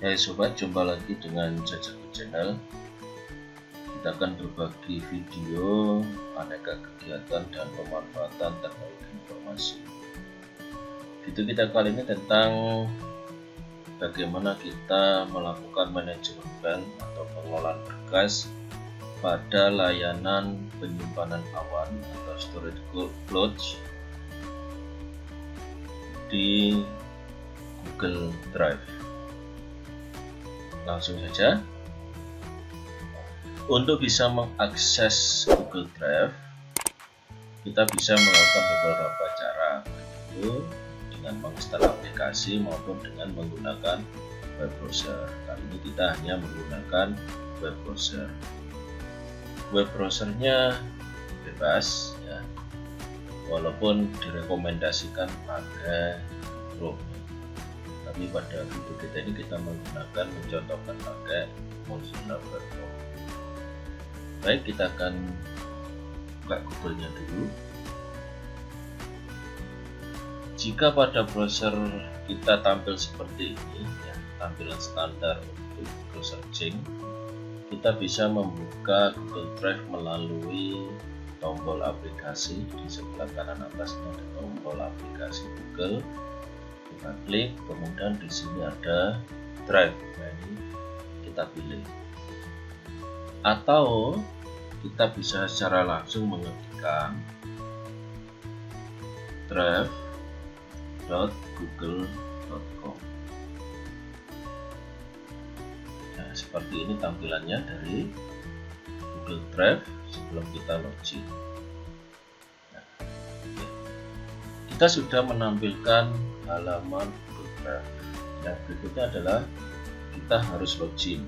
Hai sobat, jumpa lagi dengan Jajaku Channel. Kita akan berbagi video aneka kegiatan dan pemanfaatan teknologi informasi. Video kita kali ini tentang bagaimana kita melakukan manajemen file atau pengelolaan berkas pada layanan penyimpanan awan atau storage cloud di Google Drive. Langsung saja. Untuk bisa mengakses Google Drive, kita bisa melakukan beberapa cara, yaitu dengan menginstal aplikasi maupun dengan menggunakan web browser. Kali ini kita hanya menggunakan web browser. Web browsernya bebas, ya, walaupun direkomendasikan pakai Chrome. Tapi pada video kita ini kita mencontohkan pakai Mozilla Firefox. Baik, kita akan buka Google-nya dulu. Jika pada browser kita tampil seperti ini, ya, tampilan standar untuk Google Searching, kita bisa membuka Google Drive melalui tombol aplikasi. Di sebelah kanan atasnya ada tombol aplikasi Google. Kita klik, kemudian di sini ada Drive. Nah, ini kita pilih. Atau kita bisa secara langsung mengetikkan drive.google.com. Nah, seperti ini tampilannya dari Google Drive sebelum kita login. Nah, kita sudah menampilkan halaman Google Drive. Yang berikutnya adalah kita harus login.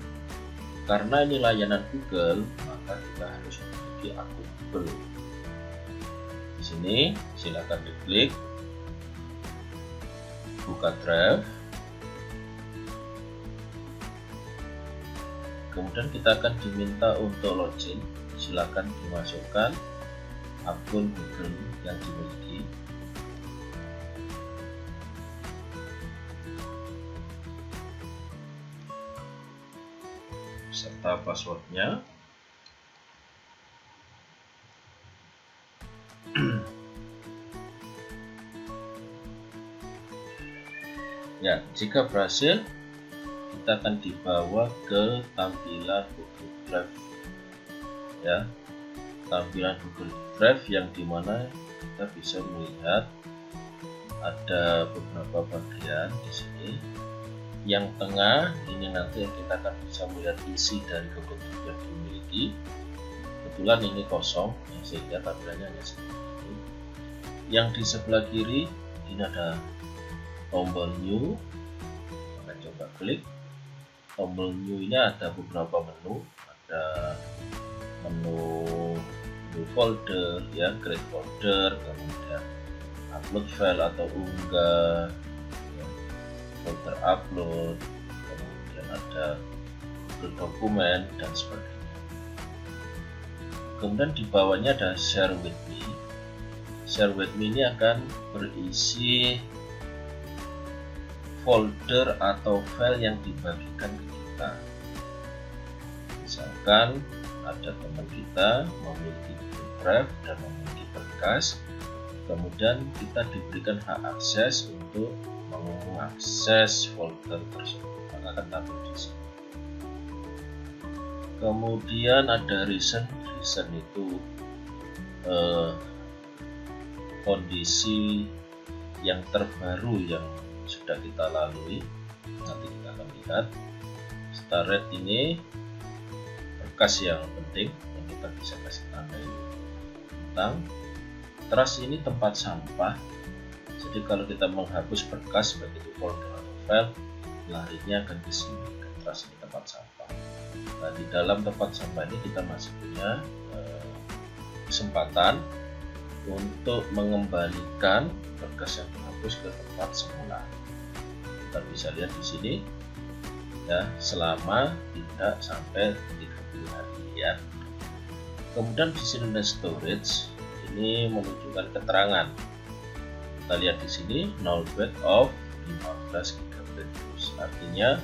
Karena ini layanan Google, maka kita harus memiliki akun Google. Di sini silakan diklik buka Drive. Kemudian kita akan diminta untuk login. Silakan dimasukkan akun Google yang dimiliki. Serta passwordnya. Ya, jika berhasil, kita akan dibawa ke tampilan Google Drive. Ya, tampilan Google Drive yang dimana kita bisa melihat ada beberapa bagian di sini. Yang tengah ini nanti kita akan bisa melihat isi dari Google Drive yang dimiliki. Kebetulan ini kosong, sehingga tampilannya hanya seperti ini. Yang di sebelah kiri ini ada tombol New. Kita coba klik. Tombol New ini ada beberapa menu. Ada menu New Folder, ya, Create Folder, kemudian Upload File atau unggah, folder upload, kemudian ada Google Dokumen dan sebagainya. Kemudian di bawahnya ada Share with Me. Share with Me ini akan berisi folder atau file yang dibagikan ke kita. Misalkan ada teman kita memiliki Google Drive dan memiliki berkas, kemudian kita diberikan hak akses untuk mengakses folder tersebut, maka akan tampil di sini. Kemudian ada recent itu kondisi yang terbaru yang sudah kita lalui. Nanti kita akan lihat. Started ini berkas yang penting yang kita bisa kasih tanda tentang. Trust ini tempat sampah. Jadi kalau kita menghapus berkas baik itu folder atau file, larinya akan ke sini, ke trust ini tempat sampah. Nah, di dalam tempat sampah ini kita masih punya kesempatan untuk mengembalikan berkas yang dihapus ke tempat semula. Kita bisa lihat di sini, ya, selama tidak sampai 30 hari, ya. Kemudian di sini ada storage, ini menunjukkan keterangan. Kita lihat di sini null byte of 15 GB, artinya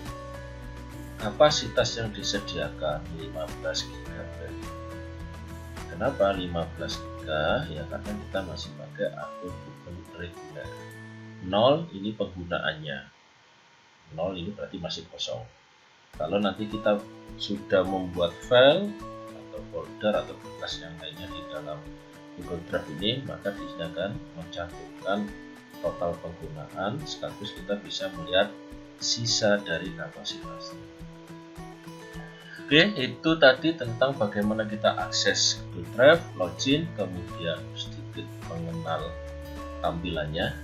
kapasitas yang disediakan 15 GB. Kenapa 15 GB? Ya karena kita masih pakai akun Google reguler. 0 ini penggunaannya, 0 ini berarti masih kosong. Kalau nanti kita sudah membuat file atau folder atau berkas yang lainnya di dalam Google Drive ini, maka di sini akan mencantumkan total penggunaan, sekaligus kita bisa melihat sisa dari kapasitasnya. Oke, itu tadi tentang bagaimana kita akses Google Drive, login, kemudian sedikit mengenal tampilannya.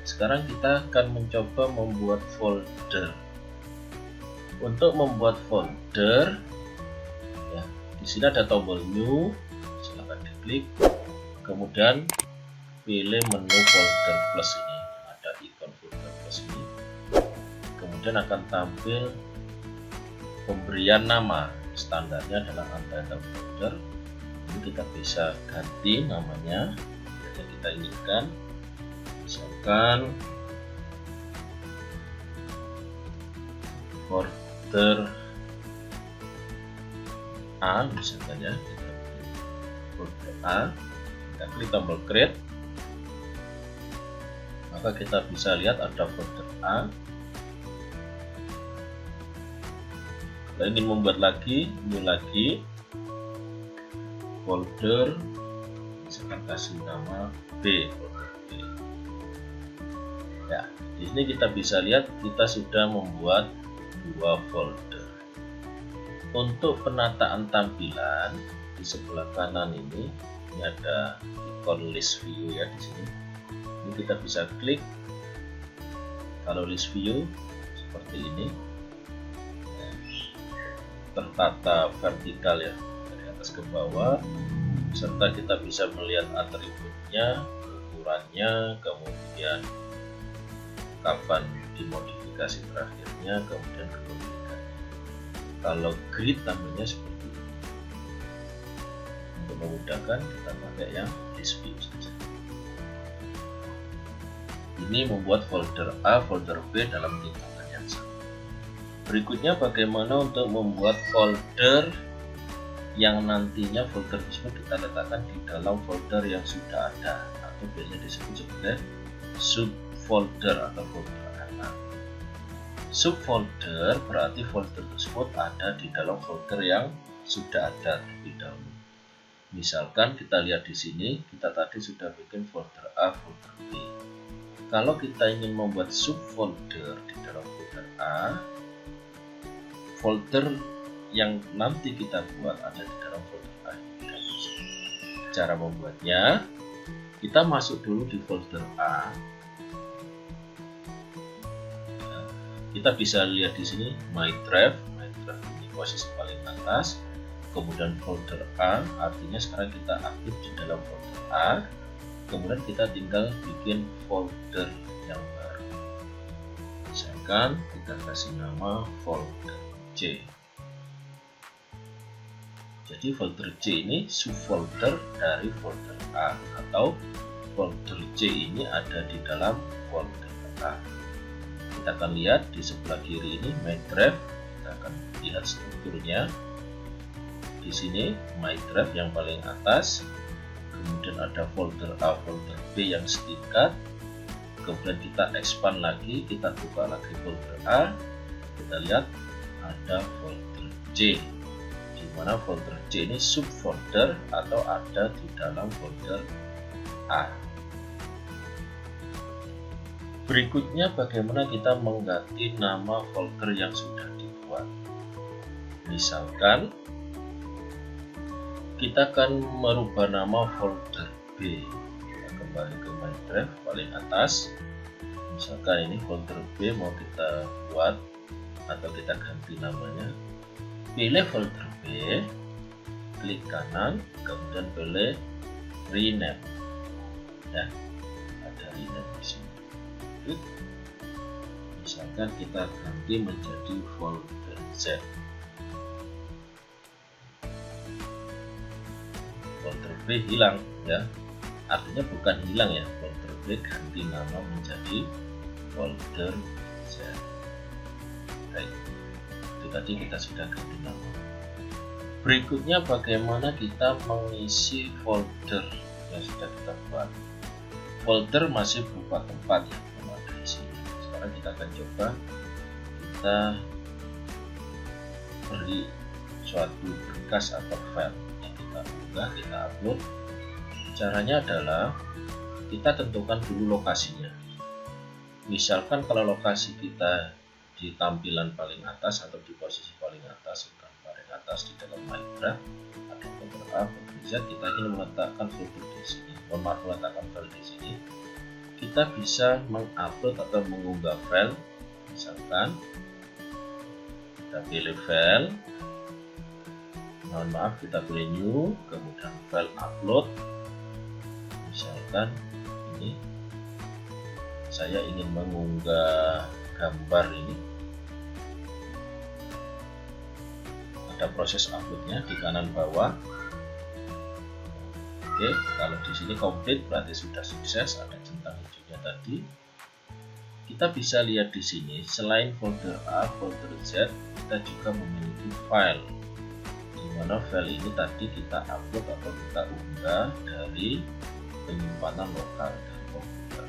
Sekarang kita akan mencoba membuat folder. Untuk membuat folder, ya, di sini ada tombol new, silahkan diklik, kemudian pilih menu folder plus ini, ada ikon folder plus ini, kemudian akan tampil pemberian nama, standarnya adalah untitled folder. Ini kita bisa ganti namanya yang kita inginkan, misalkan folder A misalkan ya, kita pilih folder A, kita klik tombol create, maka kita bisa lihat ada folder A. Kita ingin membuat lagi, new lagi, folder, misalkan kasih nama B, folder B. Ya, di sini kita bisa lihat kita sudah membuat 2 folder. Untuk penataan tampilan di sebelah kanan ini ada ikon list view ya di sini. Ini kita bisa klik. Kalau list view seperti ini, tertata vertikal ya, dari atas ke bawah, serta kita bisa melihat atributnya, ukurannya, kemudian kapan dimodifikasi terakhirnya, kemudian kepemilikannya. Kalau grid namanya seperti ini. Untuk memudahkan kita pakai yang list view saja. Ini membuat folder A, folder B dalam lingkungan yang sama. Berikutnya bagaimana untuk membuat folder yang nantinya folder tersebut kita letakkan di dalam folder yang sudah ada, atau biasanya disebut sebagai subfolder atau folder anak. Subfolder berarti folder tersebut ada di dalam folder yang sudah ada terlebih dahulu. Misalkan kita lihat di sini, kita tadi sudah bikin folder A, folder B. Kalau kita ingin membuat subfolder di dalam folder A, folder yang nanti kita buat ada di dalam folder A. Cara membuatnya, kita masuk dulu di folder A. Kita bisa lihat di sini My Drive ini posisi paling atas. Kemudian folder A, artinya sekarang kita aktif di dalam folder A. Kemudian kita tinggal bikin folder yang baru. Misalkan kita kasih nama folder C. Jadi folder C ini subfolder dari folder A, atau folder C ini ada di dalam folder A. Kita akan lihat di sebelah kiri ini My Drive. Kita akan lihat strukturnya. Di sini My Drive yang paling atas, kemudian ada folder A, folder B yang setingkat. Kemudian kita expand lagi, kita buka lagi folder A. Kita lihat ada folder C, di mana folder C ini subfolder atau ada di dalam folder A. Berikutnya bagaimana kita mengganti nama folder yang sudah dibuat. Misalkan kita akan merubah nama folder B. Kita kembali ke My Drive paling atas. Misalkan ini folder B mau kita buat atau kita ganti namanya. Pilih folder B, klik kanan, kemudian pilih rename. Ya, ada rename di sini. Klik. Misalkan kita ganti menjadi folder Z. Folder B hilang ya, artinya bukan hilang ya, folder B ganti nama menjadi folder Z. Baik, itu tadi kita sudah ganti nama. Berikutnya bagaimana kita mengisi folder yang sudah kita buat. Folder masih berupa tempat yang belum ada isinya. Sekarang kita akan coba kita beri suatu berkas atau file yang kita unggah, kita upload. Caranya adalah kita tentukan dulu lokasinya. Misalkan kalau lokasi kita di tampilan paling atas atau di posisi paling atas, di dalam Minecraft ada folder A, folder Z, kita ingin meletakkan folder di sini, meletakkan file di sini. Kita bisa mengupload atau mengunggah file. Misalkan kita pilih file, mohon maaf, kita pilih new, kemudian file upload. Misalkan ini saya ingin mengunggah gambar ini. Ada proses uploadnya di kanan bawah. Oke, kalau di sini complete berarti sudah sukses, ada centang hijaunya tadi. Kita bisa lihat di sini selain folder A, folder Z, kita juga memiliki file, di mana file ini tadi kita upload atau kita unggah dari penyimpanan lokal dan komputer.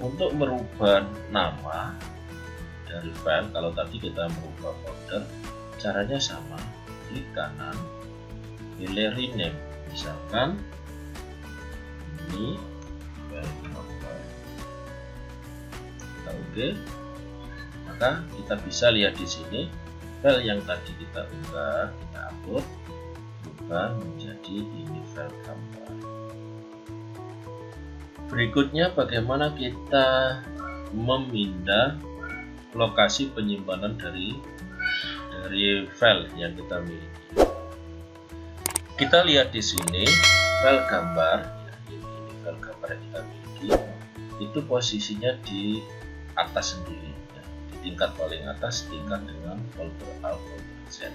Untuk merubah nama dari file, kalau tadi kita merubah folder, caranya sama, klik kanan, pilih rename, misalkan ini file number, kita oke, maka kita bisa lihat di sini file yang tadi kita unggah, kita upload, berubah menjadi ini file gambar. Berikutnya bagaimana kita memindah lokasi penyimpanan dari file yang kita miliki. Kita lihat di sini file gambar, ya, ini file gambar yang kita miliki, itu posisinya di atas sendiri, ya, di tingkat paling atas, tingkat dengan folder A, folder Z.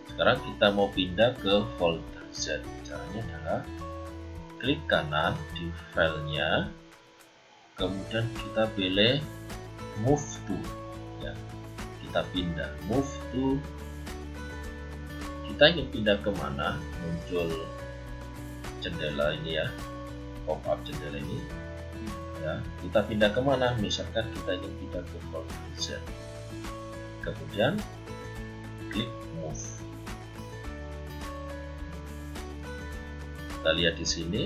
Sekarang kita mau pindah ke folder Z. Caranya adalah klik kanan di filenya, kemudian kita pilih move to, ya, kita pindah move to. Kita ingin pindah kemana, muncul jendela ini, ya, pop up jendela ini, ya, kita pindah kemana, misalkan kita ingin pindah ke folder Z, kemudian klik move. Kita lihat di sini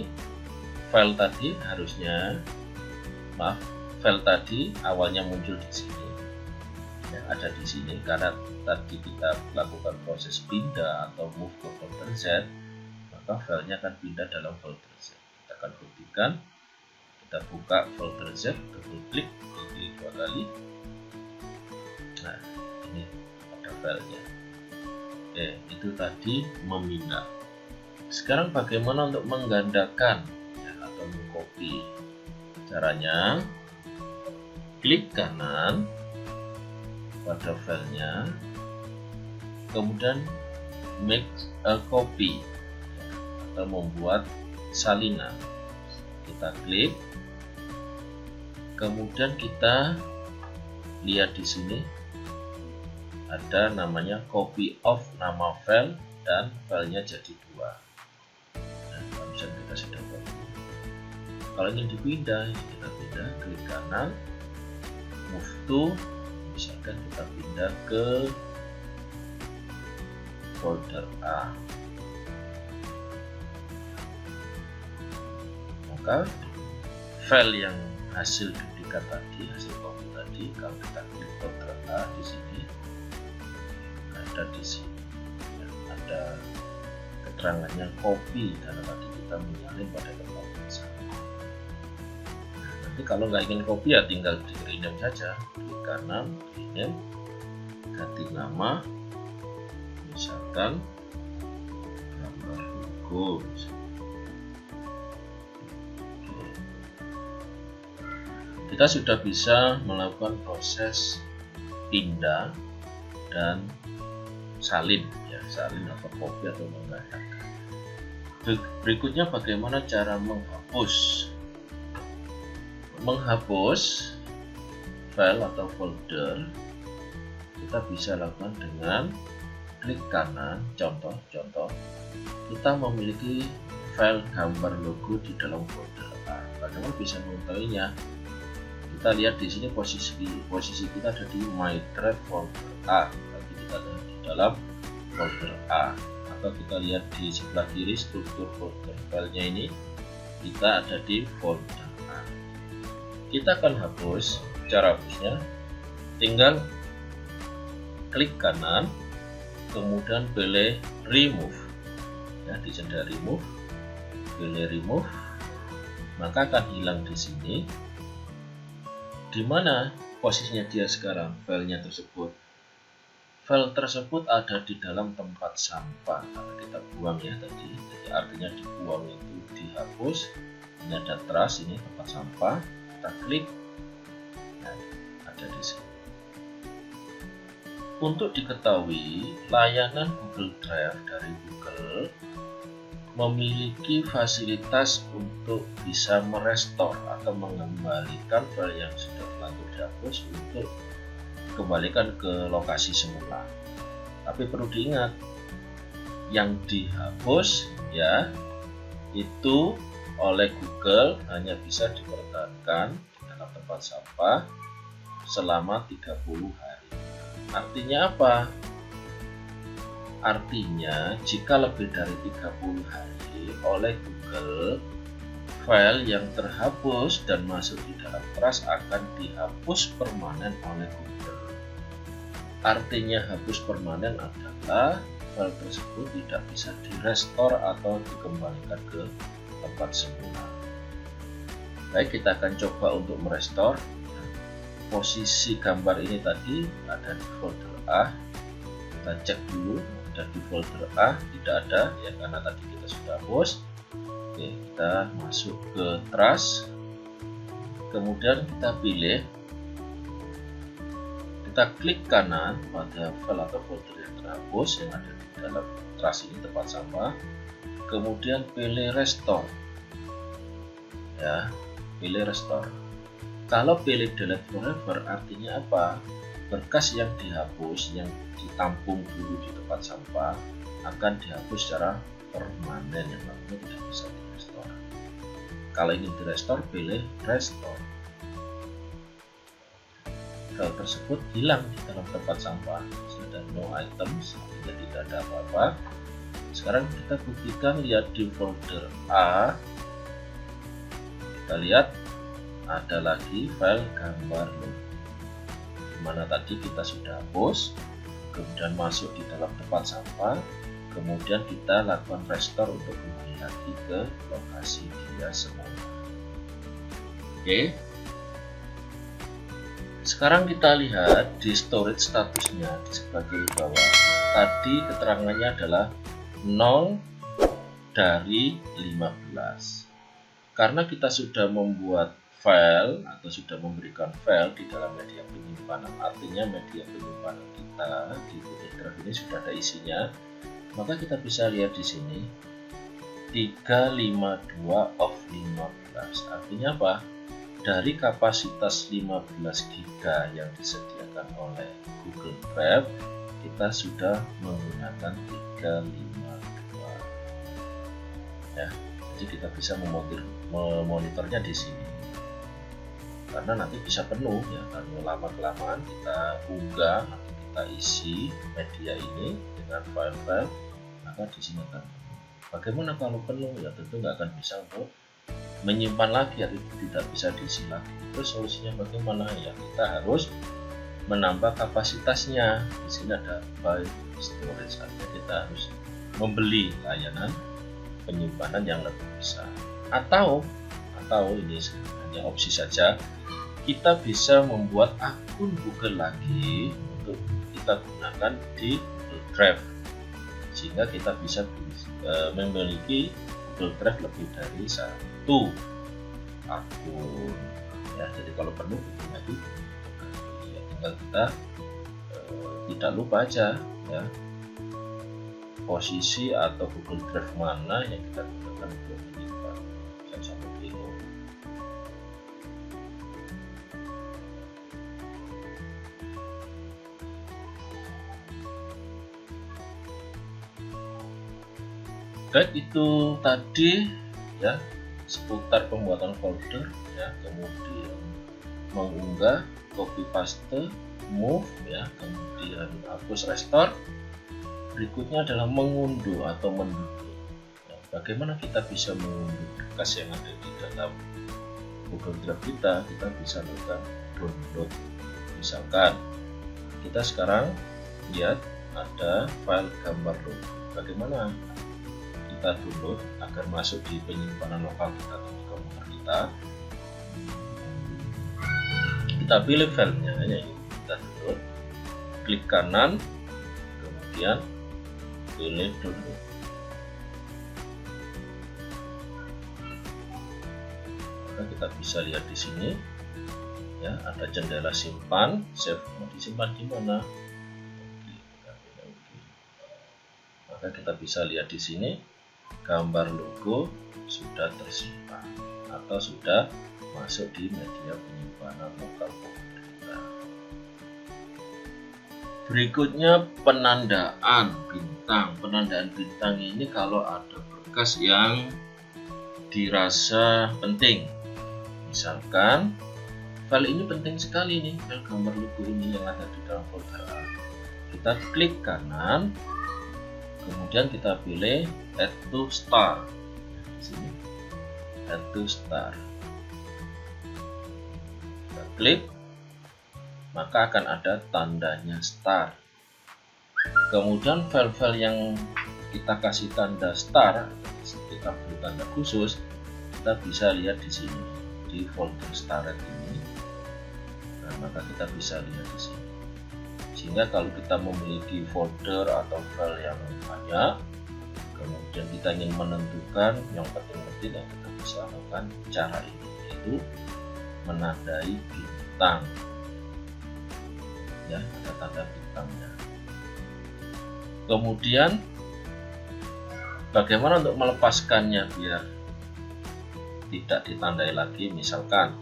file tadi file tadi awalnya muncul di sini, ya, ada di sini karena tadi kita lakukan proses pindah atau move ke folder Z, maka filenya akan pindah dalam folder Z. Kita akan buktikan, kita buka folder Z, double klik, klik 2 kali. Nah, ini ada filenya. Oke, itu tadi memindah. Sekarang bagaimana untuk menggandakan, ya, atau mengcopy? Caranya klik kanan pada filenya, kemudian make a copy, atau membuat salinan. Kita klik, kemudian kita lihat di sini ada namanya copy of nama file dan filenya jadi 2. Nah, misalnya kita sudah copy. Kalau ingin dipindah, kita pindah, klik kanan, move to, misalkan kita pindah ke folder A, maka file yang hasil duplikat tadi, hasil copy tadi, kalau kita klik folder A di sini, ada di sini, ya, ada keterangannya copy karena tadi kita menyalin pada tempat yang sama. Nanti kalau nggak ingin copy, ya tinggal di rename saja, klik kanan, rename, ganti nama, misalkan gambar logo. Kita sudah bisa melakukan proses pindah dan salin, ya, salin atau copy atau menggandakan. Berikutnya bagaimana cara menghapus file atau folder kita bisa lakukan dengan klik kanan. Contoh kita memiliki file gambar logo di dalam folder A. Bagaimana bisa mengetahuinya? Kita lihat di sini posisi kita ada di My Drive folder A. Berarti kita ada di dalam folder A. Atau kita lihat di sebelah kiri struktur folder filenya ini, kita ada di folder A. Kita akan hapus. Cara hapusnya tinggal klik kanan, kemudian pilih remove. Ya, di jendela remove, pilih remove, maka akan hilang di sini. Di mana posisinya dia sekarang? Filenya tersebut. File tersebut ada di dalam tempat sampah karena kita buang ya tadi. Jadi artinya dibuang itu dihapus. Ini ada trash, ini tempat sampah. Kita klik. Nah, ada di sini. Untuk diketahui, layanan Google Drive dari Google memiliki fasilitas untuk bisa merestore atau mengembalikan file yang sudah terlanjur dihapus untuk kembalikan ke lokasi semula. Tapi perlu diingat, yang dihapus ya itu oleh Google hanya bisa dipertahankan dalam tempat sampah selama 30 hari. Artinya apa? Artinya jika lebih dari 30 hari oleh Google, file yang terhapus dan masuk di dalam trash akan dihapus permanen oleh Google. Artinya hapus permanen adalah file tersebut tidak bisa direstore atau dikembalikan ke tempat semula. Baik, kita akan coba untuk merestore. Posisi gambar ini tadi ada di folder A. Kita cek dulu, ada di folder A, tidak ada ya karena tadi kita sudah hapus. Oke, kita masuk ke trash, kemudian kita pilih, kita klik kanan pada file atau folder yang terhapus yang ada di dalam trash ini, tempat sampah, kemudian pilih restore ya, pilih restore. Kalau pilih delete forever artinya apa? Berkas yang dihapus, yang ditampung dulu di tempat sampah akan dihapus secara permanen, yang namanya tidak bisa direstore. Kalau ingin direstore, pilih restore. File tersebut hilang di dalam tempat sampah, sudah no items, artinya tidak ada apa-apa. Sekarang kita buktikan, lihat di folder A, kita lihat ada lagi file gambar logo, dimana tadi kita sudah hapus, kemudian masuk di dalam tempat sampah, kemudian kita lakukan restore untuk kembali lagi ke lokasi dia semula. Oke, sekarang kita lihat di storage statusnya di sebelah kiri bawah. Tadi keterangannya adalah 0 dari 15. Karena kita sudah membuat file atau sudah memberikan file di dalam media penyimpanan, artinya media penyimpanan kita di Google Drive ini sudah ada isinya, maka kita bisa lihat di sini 352 of 15. Artinya apa? Dari kapasitas 15 GB yang disediakan oleh Google Drive, kita sudah menggunakan 352 ya. Jadi kita bisa memonitornya di sini. Karena nanti bisa penuh ya, karena lama-kelamaan kita unggah, nanti kita isi media ini dengan file-file, maka di sini akan penuh. Bagaimana kalau penuh? Ya tentu nggak akan bisa untuk menyimpan lagi, atau tidak bisa diisi lagi. Terus solusinya bagaimana? Ya kita harus menambah kapasitasnya. Di sini ada buy storage, artinya kita harus membeli layanan penyimpanan yang lebih besar. Atau ini sebenarnya opsi saja, kita bisa membuat akun Google lagi untuk kita gunakan di Google Drive, sehingga kita bisa memiliki Google Drive lebih dari satu akun ya. Jadi kalau perlu lagi ya, tinggal kita tidak lupa aja ya posisi atau Google Drive mana yang kita gunakan untuk menyimpan. Sampai kilo. Baik, itu tadi ya seputar pembuatan folder ya, kemudian mengunggah, copy paste, move ya, kemudian hapus, restore. Berikutnya adalah mengunduh atau mendownload. Ya, bagaimana kita bisa mengunduh bekas yang ada di dalam Google Drive kita bisa lakukan download. Misalkan kita sekarang lihat ada file gambar logo. Bagaimana kita download agar masuk di penyimpanan lokal kita atau di komputer kita? Kita pilih filenya, yaitu kita download, klik kanan, kemudian pilih download. Maka kita bisa lihat di sini ya, ada jendela simpan, save. Mau disimpan di mana? Maka kita bisa lihat di sini gambar logo sudah tersimpan atau sudah masuk di media penyimpanan lokal komputer kita. Berikutnya penandaan bintang. Penandaan bintang ini kalau ada berkas yang dirasa penting. Misalkan file ini penting sekali nih, file gambar logo ini yang ada di dalam folder A. Kita klik kanan, kemudian kita pilih add to start. Di sini add to start. Kita klik, maka akan ada tandanya start. Kemudian file-file yang kita kasih tanda start, kita beri tanda khusus, kita bisa lihat di sini di folder start ini. Nah, maka kita bisa lihat di sini. Sehingga kalau kita memiliki folder atau file yang banyak, kemudian kita ingin menentukan yang penting-penting, yang kita bisa lakukan cara ini, yaitu menandai bintang. Ya, ada tanda bintangnya. Kemudian bagaimana untuk melepaskannya biar tidak ditandai lagi? Misalkan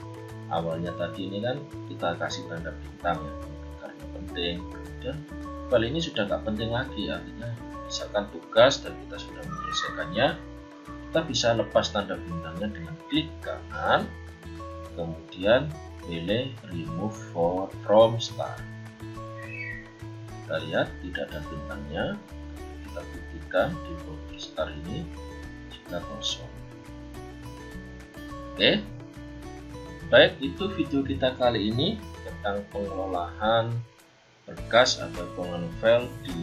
awalnya tadi ini kan kita kasih tanda bintang ya, karena penting, kemudian file ini sudah nggak penting lagi, artinya misalkan tugas dan kita sudah menyelesaikannya, kita bisa lepas tanda bintangnya dengan klik kanan, kemudian pilih remove from start. Kita lihat tidak ada bintangnya, kita buktikan di folder start ini jika kosong. Oke, baik, itu video kita kali ini tentang pengelolaan berkas atau pengelolaan file di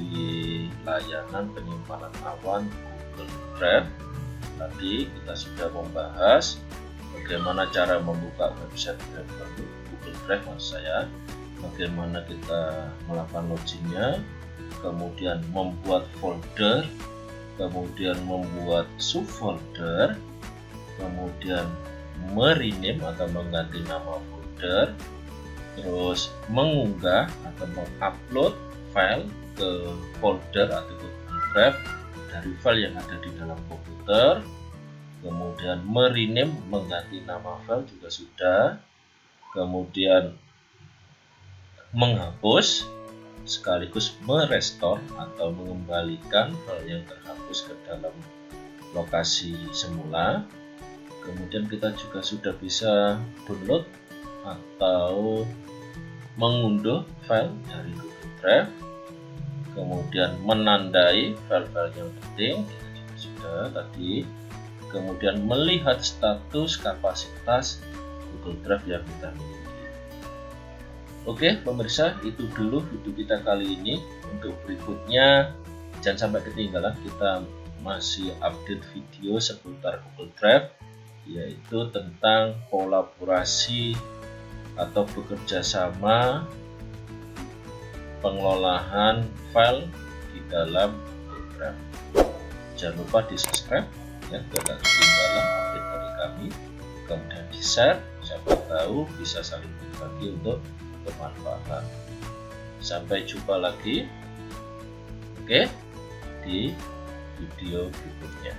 layanan penyimpanan awan Google Drive. Tadi kita sudah membahas bagaimana cara membuka website Google Drive, maksud saya, bagaimana kita melakukan loginnya, kemudian membuat folder, kemudian membuat subfolder, kemudian merename atau mengganti nama folder, terus mengunggah atau mengupload file ke folder atau Google Drive dari file yang ada di dalam komputer, kemudian merename, mengganti nama file juga sudah, kemudian menghapus sekaligus merestore atau mengembalikan file yang terhapus ke dalam lokasi semula. Kemudian kita juga sudah bisa download atau mengunduh file dari Google Drive, kemudian menandai file-file yang penting, kita juga sudah tadi, kemudian melihat status kapasitas Google Drive yang kita miliki. Oke pemirsa, itu dulu video kita kali ini. Untuk berikutnya jangan sampai ketinggalan, kita masih update video seputar Google Drive, yaitu tentang kolaborasi atau bekerja sama pengelolaan file di dalam Google Drive. Jangan lupa di subscribe ya, biar tidak ketinggalan update dari kami, kemudian di share, siapa tahu bisa saling berbagi untuk bermanfaat. Sampai jumpa lagi, oke, di video berikutnya.